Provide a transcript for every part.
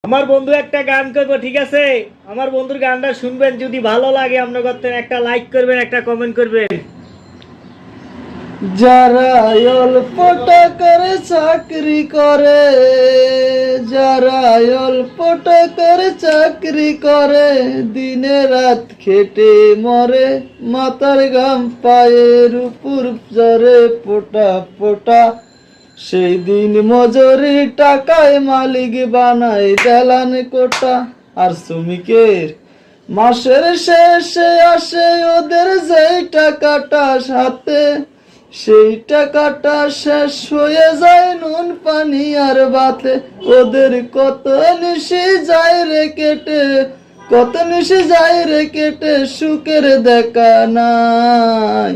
আমার বন্ধু একটা গান করবো, ঠিক আছে? আমার বন্ধুর গানটা শুনবেন, যদি ভালো লাগে আপনার করতেন একটা লাইক করবেন, একটা কমেন্ট করবেন। যারা অল্প টাকার চাকরি করে, যারা অল্প টাকার চাকরি করে, দিনে রাত খেটে মরে, মাথার ঘাম পায়ের উপর ঝরে ফোঁটা ফোঁটা, সেই দিন মজুরি টাকায় মালিক বানায় দেলান কোটা। আর শ্রমিকের মাসের শেষে আসে ওদের যেই টাকাটা সাথে, সেই টাকাটা শেষ হয়ে যায় নুন পানি আর ভাতে। ওদের কত নিশি যায় রে কেটে, কত নিশি যায় রে কেটে, সুখের দেখা নাই,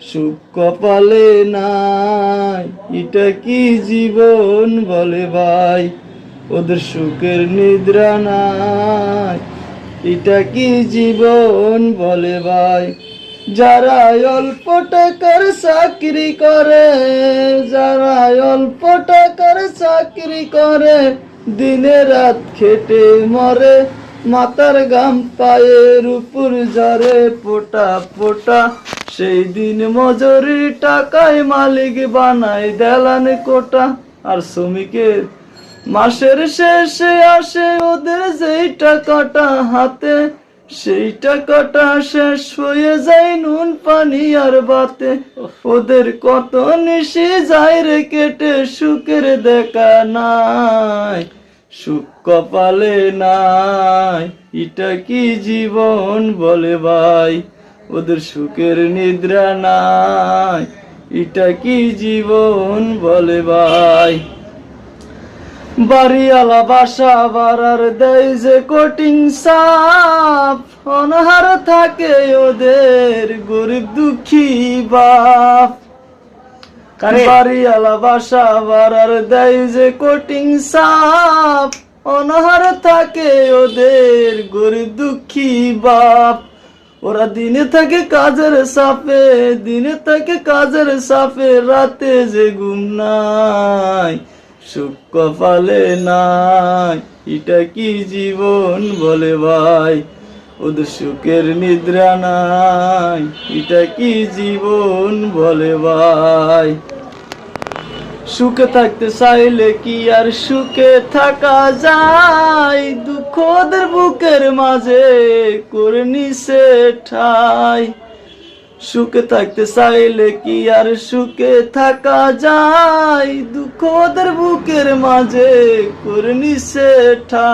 সুখ কপালে নাই। এটা কি জীবন বলে ভাই, ওদের সুখের নিদ্রা নাই। এটা কি জীবন বলে ভাই। যারা অল্প টাকার চাকরি করে, যারা অল্প টাকার চাকরি করে, দিনে রাত খেটে মরে, মাথার ঘাম পায়ের উপর ঝরে ফোঁটা ফোঁটা, সেই দিন মজুরি টাকায় মালিক বানায় দেলান কোটা। আর শ্রমিকের মাসের শেষে আসে ওদের যেই টাকাটা হাতে, সেই টাকাটা শেষ হয়ে যায় নুন পানি আর ভাতে। ওদের কত নিশি যায় রে কেটে, সুখের দেখা নাই, সুখ কপালে নাই। এটা কি জীবন বলে ভাই, ওদের সুখের নিদ্রা নাই। এটা কি জীবন বলে ভাই। বাড়িওয়ালা বাসা ভাড়ার দেয় যে কোটিং সাপ, অনাহার থাকে ওদের গরিব দুঃখী বাপ। বাড়িওয়ালা বাসা ভাড়ার দেয় যে কোটিং সাপ, অনাহার থাকে ওদের গরিব দুঃখী বাপ। ওরা দিনে থাকে কাজের চাপে, দিনে থাকে কাজের চাপে, রাতে যে ঘুম নাই, সুখ কপালে নাই। এটা কি জীবন বলে ভাই, ওদের সুখের নিদ্রা নাই। এটা কি জীবন বলে ভাই। সুখে থাকতে চাইলে কি আর সুখে থাকা যায়, দুঃখ ওদের বুকের মাঝে করে নিছে ঠাই। সুখে থাকতে চাইলে কি আর সুখে থাকা যায়, দুঃখ ওদের বুকের মাঝে করে নিছে ঠাই।